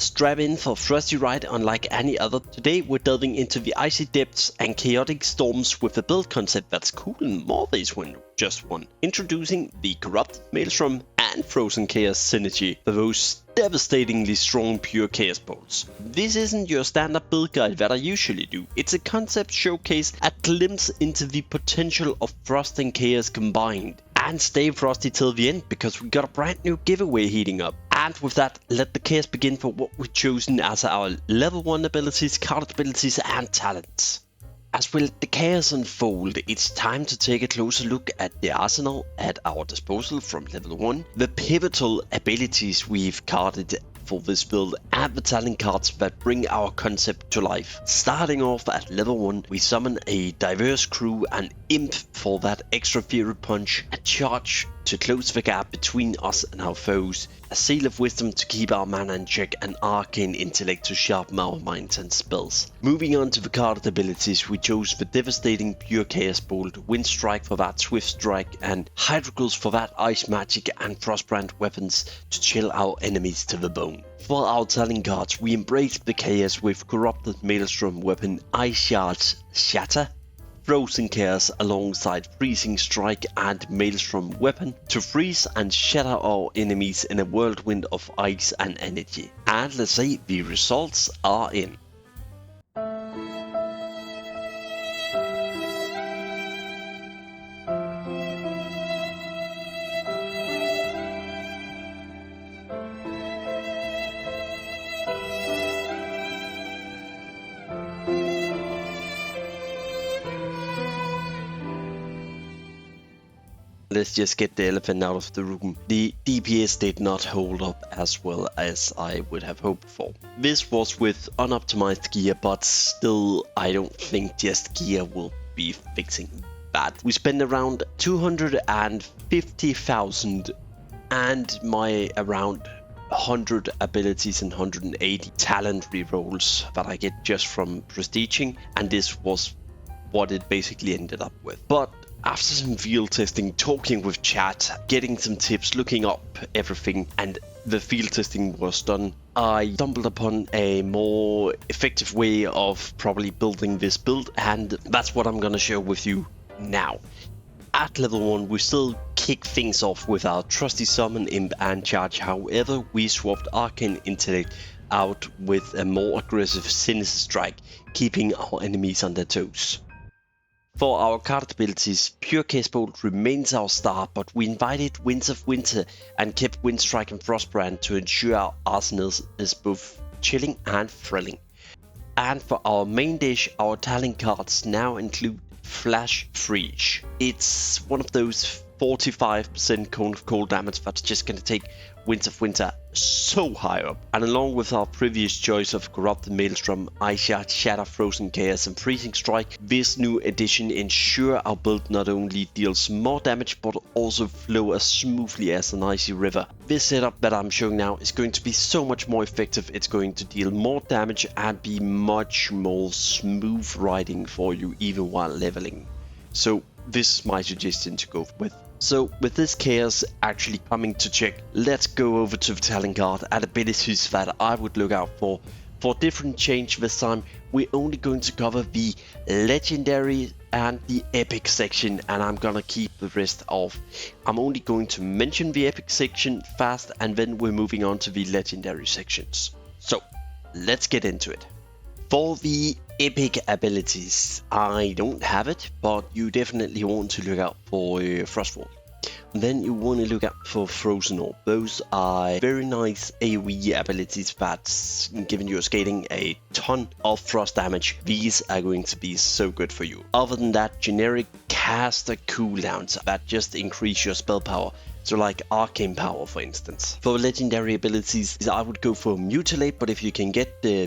Strap in for a thrusty ride unlike any other. Today we're delving into the icy depths and chaotic storms with a build concept that's cool in more ways than just one. Introducing the corrupt Maelstrom and Frozen Chaos synergy for those devastatingly strong pure chaos bolts. This isn't your standard build guide that I usually do. It's a concept showcase, a glimpse into the potential of Frost and Chaos combined. And stay frosty till the end because we got a brand new giveaway heating up. And with that, let the chaos begin for what we've chosen as our level 1 abilities, card abilities and talents. As we let the chaos unfold, it's time to take a closer look at the arsenal at our disposal from level 1, the pivotal abilities we've carded for this build and the talent cards that bring our concept to life. Starting off at level 1, we summon a diverse crew, an imp for that extra fury punch, a charge to close the gap between us and our foes, a seal of wisdom to keep our mana in check, and arcane intellect to sharpen our minds and spells. Moving on to the carded abilities, we chose the devastating pure chaos bolt, wind strike for that swift strike, and hydrogulls for that ice magic, and frostbrand weapons to chill our enemies to the bone. For our talent cards, we embraced the chaos with corrupted Maelstrom Weapon, Ice Shards Shatter, Frozen Chaos alongside Freezing Strike and Maelstrom Weapon to freeze and shatter our enemies in a whirlwind of ice and energy. And let's say the results are in. Let's just get the elephant out of the room. The DPS did not hold up as well as I would have hoped for. This was with unoptimized gear, but still I don't think just gear will be fixing that. We spent around 250,000 and my around 100 abilities and 180 talent rerolls that I get just from prestiging, and this was what it basically ended up with. But after some field testing, talking with chat, getting some tips, looking up everything, and the field testing was done, I stumbled upon a more effective way of probably building this build, and that's what I'm gonna share with you now. At level 1, we still kick things off with our trusty summon, imp and charge. However, we swapped arcane intellect out with a more aggressive sinister strike, keeping our enemies on their toes. For our card abilities, Pure Chaos Bolt remains our star, but we invited Winds of Winter and kept Wind Strike and Frostbrand to ensure our arsenals is both chilling and thrilling. And for our main dish, our talent cards now include Flash Freeze. It's one of those 45% cone of cold damage that's just gonna take Winds of Winter so high up. And along with our previous choice of Corrupted Maelstrom, Ice Shard, Shatter, Frozen Chaos and Freezing Strike, this new addition ensure our build not only deals more damage but also flow as smoothly as an icy river. This setup that I'm showing now is going to be so much more effective. It's going to deal more damage and be much more smooth riding for you even while leveling. So this is my suggestion to go with. So with this chaos actually coming to check, let's go over to the talent card and abilities that I would look out for. For different change this time, we're only going to cover the legendary and the epic section, and I'm gonna keep the rest off. I'm only going to mention the epic section fast, and then we're moving on to the legendary sections. So let's get into it. For the epic abilities, I don't have it, but you definitely want to look out for Frostwall. Then you want to look out for Frozen Orb. Those are very nice AoE abilities that's giving your skating a ton of frost damage. These are going to be so good for you. Other than that, generic caster cooldowns that just increase your spell power. So like arcane power, for instance. For legendary abilities, I would go for Mutilate, but if you can get the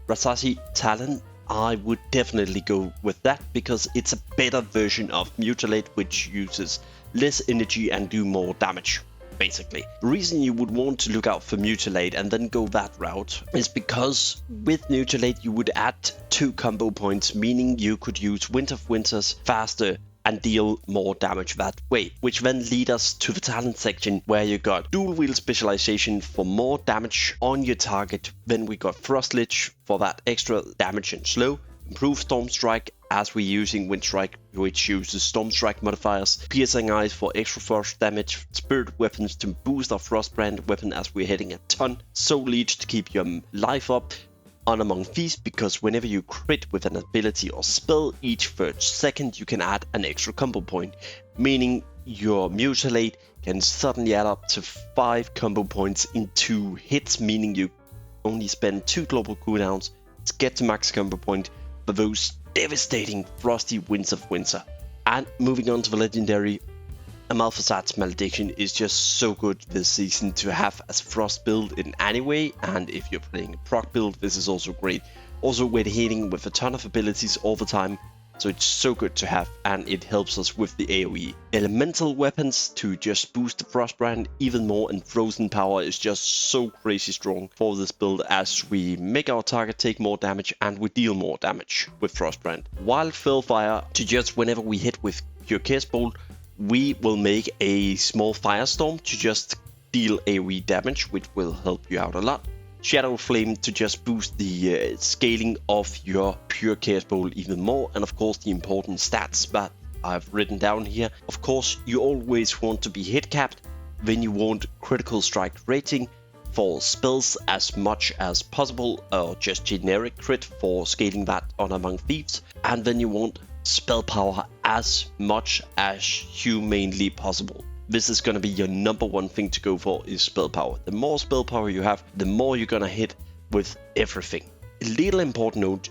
Rasashi talent, I would definitely go with that because it's a better version of Mutilate, which uses less energy and do more damage, basically. The reason you would want to look out for Mutilate and then go that route is because with Mutilate you would add 2 combo points, meaning you could use Wind of Winter's faster and deal more damage that way, which then lead us to the talent section, where you got dual wield specialization for more damage on your target. Then we got Frost Lich for that extra damage and slow, improved Storm Strike as we're using Wind Strike, which uses Storm Strike modifiers, Piercing Eyes for extra frost damage, Spirit Weapons to boost our Frostbrand weapon as we're hitting a ton, Soul Leech to keep your life up on Among Thieves, because whenever you crit with an ability or spell, each third second you can add an extra combo point, meaning your Mutilate can suddenly add up to 5 combo points in 2 hits, meaning you only spend 2 global cooldowns to get to max combo point for those devastating frosty winds of winter. And moving on to the legendary, Amalthasar's Malediction is just so good this season to have as frost build in any way, and if you're playing a proc build, this is also great. Also, we're hitting with a ton of abilities all the time, so it's so good to have, and it helps us with the AoE. Elemental weapons to just boost the Frostbrand even more, and Frozen Power is just so crazy strong for this build as we make our target take more damage and we deal more damage with Frostbrand. Wild Fire to just whenever we hit with Pure Chaos Bolt, we will make a small firestorm to just deal AoE damage, which will help you out a lot. Shadow Flame to just boost the scaling of your Pure Chaos Bolt even more, and of course the important stats that I've written down here. Of course, you always want to be hit capped, then you want critical strike rating for spells as much as possible, or just generic crit for scaling that on Among Thieves, and then you want spell power as much as humanly possible. This is going to be your number one thing to go for, is spell power. The more spell power you have, the more you're going to hit with everything. A little important note,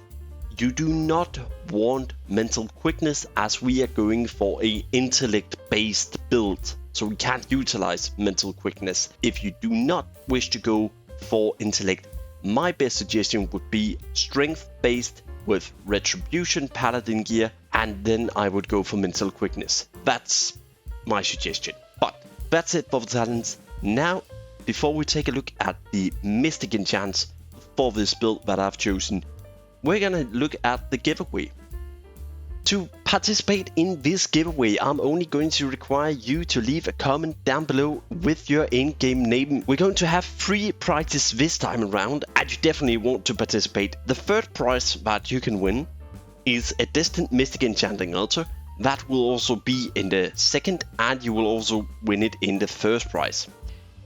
you do not want mental quickness, as we are going for a intellect based build, so we can't utilize mental quickness. If you do not wish to go for intellect, my best suggestion would be strength based with retribution paladin gear, and then I would go for mental quickness. That's my suggestion. But that's it for the talents. Now, before we take a look at the mystic enchants for this build that I've chosen, we're gonna look at the giveaway. To participate in this giveaway, I'm only going to require you to leave a comment down below with your in-game name. We're going to have 3 prizes this time around, and you definitely want to participate. The third prize that you can win is a Distant Mystic Enchanting Altar. That will also be in the second, and you will also win it in the first prize.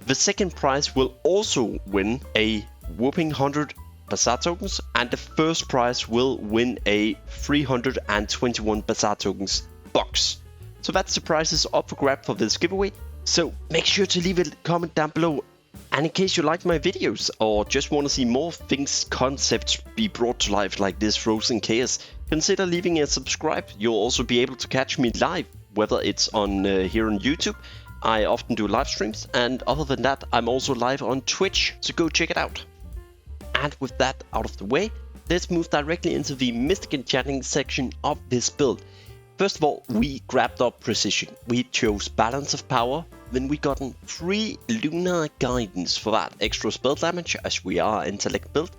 The second prize will also win a whopping 100 Bazaar tokens, and the first prize will win a 321 Bazaar tokens box. So that's the prizes up for grab for this giveaway. So make sure to leave a comment down below. And in case you like my videos or just want to see more things, concepts be brought to life like this Frozen Chaos, consider leaving a subscribe. You'll also be able to catch me live, whether it's on here on YouTube. I often do live streams, and other than that, I'm also live on Twitch, so go check it out. And with that out of the way, let's move directly into the Mystic Enchanting section of this build. First of all, we grabbed up Precision. We chose Balance of Power, then we gotten 3 Lunar Guidance for that extra spell damage, as we are intellect build.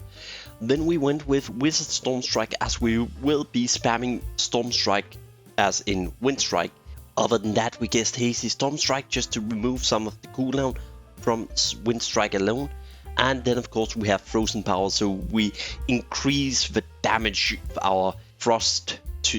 Then we went with Wizard Storm Strike, as we will be spamming Storm Strike as in Wind Strike. Other than that, we guessed Hazy Storm Strike just to remove some of the cooldown from Wind Strike alone. And then of course we have Frozen Power, so we increase the damage of our frost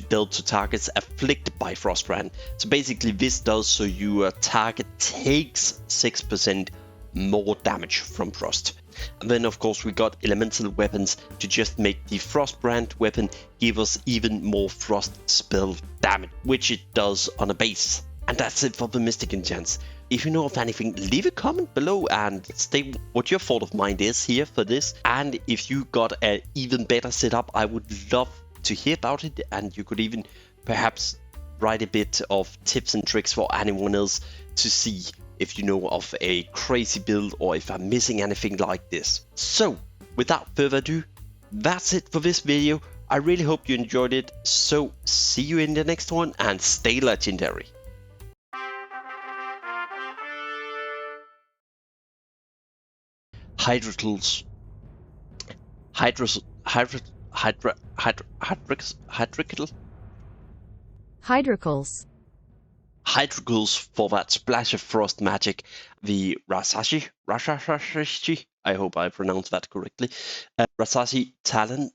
dealt to targets afflicted by Frostbrand. So basically this does so your target takes 6% more damage from frost. And then of course we got elemental weapons to just make the Frostbrand weapon give us even more frost spell damage, which it does on a base. And that's it for the Mystic Enchants. If you know of anything, leave a comment below and state what your thought of mine is here for this. And if you got an even better setup, I would love to hear about it, and you could even perhaps write a bit of tips and tricks for anyone else to see if you know of a crazy build or if I'm missing anything like this. So without further ado, that's it for this video. I really hope you enjoyed it, so see you in the next one and stay legendary. Hydrotals. Hydrotals. Hydrocles. Hydrocles for that splash of frost magic. The Rasashi, I hope I pronounced that correctly. Rasashi talent